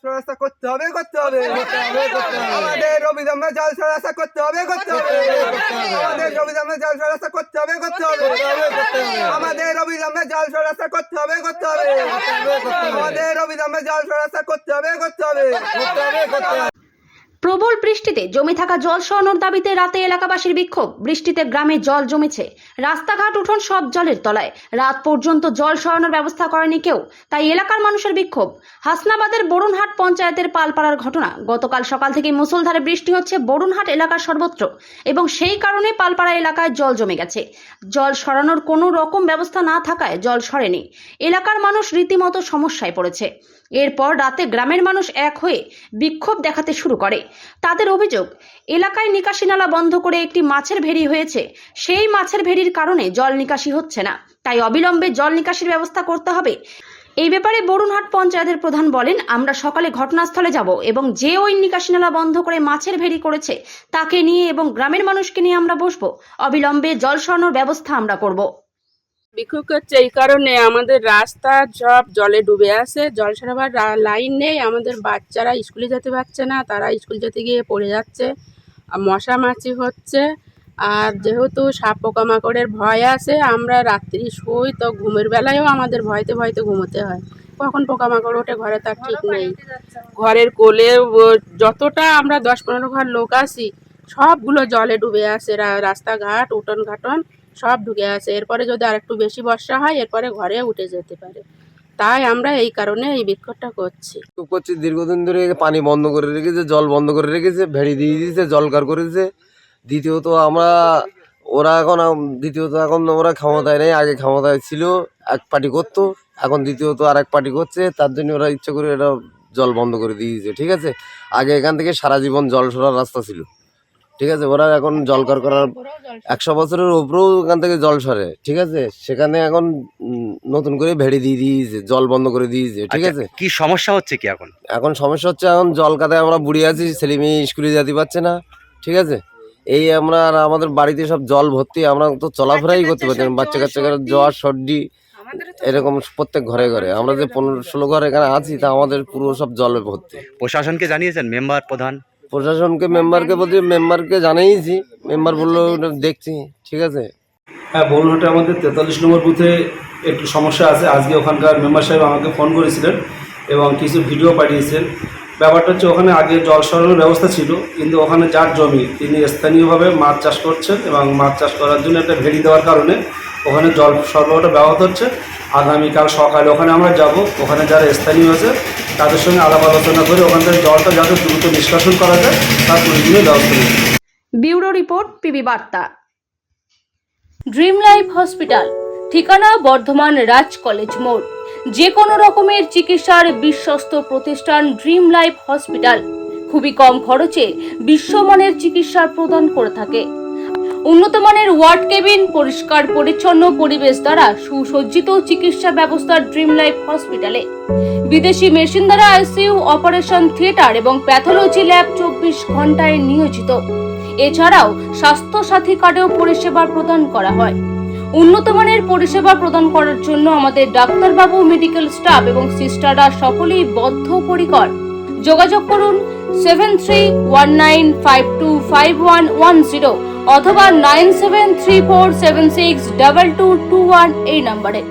ব্যবস্থা করতে হবে আমাদের অবিলম্বে জল ব্যবস্থা করতে হবে আমাদের অবিলম্বে জল ব্যবস্থা করতে হবে আমাদের অবিলম্বে জল ব্যবস্থা করতে হবে আমাদের অবিলম্বে জল ব্যবস্থা করতে হবে প্রবল বৃষ্টিতে জমে থাকা জল সরানোর দাবিতে রাতে এলাকাবাসীর বিক্ষোভ। বৃষ্টিতে গ্রামে জল জমেছে, রাস্তাঘাট উঠোন সব জলের তলায়। রাত পর্যন্ত জল সরানোর ব্যবস্থা করেনি কেউ, তাই এলাকার মানুষের বিক্ষোভ। হাসনাবাদের বরুণহাট পঞ্চায়েতের পালপাড়ার ঘটনা। গতকাল সকাল থেকে মুষলধারে বৃষ্টি হচ্ছে বরুণহাট এলাকার সর্বত্র, এবং সেই কারণে পালপাড়া এলাকায় জল জমে গেছে। জল সরানোর কোনো রকম ব্যবস্থা না থাকায় জল সরেনি। এলাকার মানুষ রীতিমতো সমস্যায় পড়েছে। এরপর রাতে গ্রামের মানুষ এক হয়ে বিক্ষোভ দেখাতে শুরু করে। তাদের অভিযোগ, এলাকায় নিকাশি নালা বন্ধ করে একটি মাছের ভেড়ি হয়েছে, সেই মাছের ভেড়ির কারণে জল নিকাশি হচ্ছে না, তাই অবিলম্বে জল নিকাশির ব্যবস্থা করতে হবে। এই ব্যাপারে বরুণহাট পঞ্চায়েতের প্রধান বলেন, আমরা সকালে ঘটনাস্থলে যাব এবং যে ওই নিকাশি নালা বন্ধ করে মাছের ভেড়ি করেছে তাকে নিয়ে এবং গ্রামের মানুষকে নিয়ে আমরা বসবো। অবিলম্বে জল সরানোর ব্যবস্থা আমরা করব। বিক্ষোভ করছে এই কারণে, আমাদের রাস্তা সব জলে ডুবে আছে, জল সরাবার লাইন নেই। আমাদের বাচ্চারা স্কুলে যেতে পারছে না, তারা স্কুল যেতে গিয়ে পড়ে যাচ্ছে, মশা মাছি হচ্ছে। আর যেহেতু সাপ পোকামাকড়ের ভয় আছে, আমরা রাত্রি শুই, তো ঘুমের বেলায়ও আমাদের ভয়তে ভয়তে ঘুমোতে হয়। কখন পোকামাকড় ওঠে ঘরে তার ঠিক নেই। ঘরের কোলে যতটা আমরা 10-15 ঘর লোক আছি, সবগুলো জলে ডুবে আছে। রাস্তাঘাট উঠোন ঘাটন সব ঢুকে আছে। এরপরে যদি আর একটু বেশি বর্ষা হয়, এরপরে ঘরে উঠে যেতে পারে। তাই আমরা এই কারণে এই বিক্ষোভটা করছি। দীর্ঘদিন ধরে পানি বন্ধ করে রেখেছে, জল বন্ধ করে রেখেছে, ভেড়ি দিয়ে দিয়েছে, জল কার করেছে। দ্বিতীয়ত এখন ওরা ক্ষমতায় নেই। আগে ক্ষমতায় ছিল, এক পার্টি করতো, এখন দ্বিতীয়ত আর এক পার্টি করছে। তার জন্য ওরা ইচ্ছে করে এটা জল বন্ধ করে দিয়েছে। ঠিক আছে, আগে এখান থেকে সারা জীবন জল সরার রাস্তা ছিল। ঠিক আছে, ওরা এখন জলকার করার 100 বছরের উপরেও এখান থেকে জল সরে। ঠিক আছে, সেখানে এখন নতুন করে ভেড়ি দিয়ে দিয়েছে, জল বন্ধ করে দিয়েছে। ঠিক আছে, কি সমস্যা হচ্ছে কি এখন সমস্যা হচ্ছে, এখন জল কাদায় আমরা বুড়ি আছি, ছেলে মেয়ে স্কুলে যেতে পারছে না। ঠিক আছে, এই আমরা আর আমাদের বাড়িতে সব জল ভর্তি, আমরা তো চলাফেরাই করতে পারছি না। বাচ্চা কাচ্চা জ্বর সর্দি এরকম প্রত্যেক ঘরে ঘরে। আমরা যে 15-16 ঘর এখানে আছি, তা আমাদের পুরো সব জলে ভর্তি। প্রশাসনকে জানিয়েছেন? মেম্বার প্রধান প্রশাসনকে মেম্বারকে জানিয়েছি, মেম্বার বললো দেখছি। ঠিক আছে, হ্যাঁ, বরুণহাটে আমাদের 43 নম্বর বুথে একটু সমস্যা আছে। আজকে ওখানকার মেম্বার সাহেব আমাকে ফোন করেছিলেন এবং কিছু ভিডিও পাঠিয়েছেন। ব্যাপারটা হচ্ছে, ওখানে আগে জল সরানোর ব্যবস্থা ছিল, কিন্তু ওখানে যার জমি, তিনি স্থানীয়ভাবে মাছ চাষ করছেন এবং মাছ চাষ করার জন্য একটা ভেড়ি দেওয়ার কারণে ওখানে জল সরবরাহটা ব্যাহত হচ্ছে। আগামীকাল সকালে ওখানে আমরা যাব, ওখানে যারা স্থানীয় আছে তাদের সঙ্গে আলাপ আলোচনা করে ওখান থেকে জলটা যাতে দ্রুত নিষ্কাশন করা যায় তার প্রয়োজনীয় ব্যবস্থা নেব। ব্যুরো রিপোর্ট, পিবি বার্তা। ড্রিম লাইফ হসপিটাল, ঠিকানা বর্ধমান রাজ কলেজ মোড়। যে কোনো রকমের চিকিৎসার বিশ্বস্ত প্রতিষ্ঠান ড্রিম লাইফ হসপিটাল খুবই কম খরচে বিশ্বমানের চিকিৎসা প্রদান করে থাকে। উন্নত মানের ওয়ার্ড কেবিন, পরিষ্কার পরিচ্ছন্ন পরিবেশ দ্বারা সুসজ্জিত চিকিৎসা ব্যবস্থা ড্রিম লাইফ হসপিটালে। বিদেশি মেশিন দ্বারা আইসিইউ, অপারেশন থিয়েটার এবং প্যাথোলজি ল্যাব 24 ঘন্টায় নিয়োজিত। এছাড়াও স্বাস্থ্য সাথী কার্ডেও পরিষেবা প্রদান করা হয়। উন্নত মানের পরিষেবা প্রদান করার জন্য আমাদের ডাক্তারবাবু, মেডিকেল স্টাফ এবং সিস্টাররা সকলেই বদ্ধপরিকর। যোগাযোগ করুন 7319525110 অথবা 9734762221 এই নম্বরে।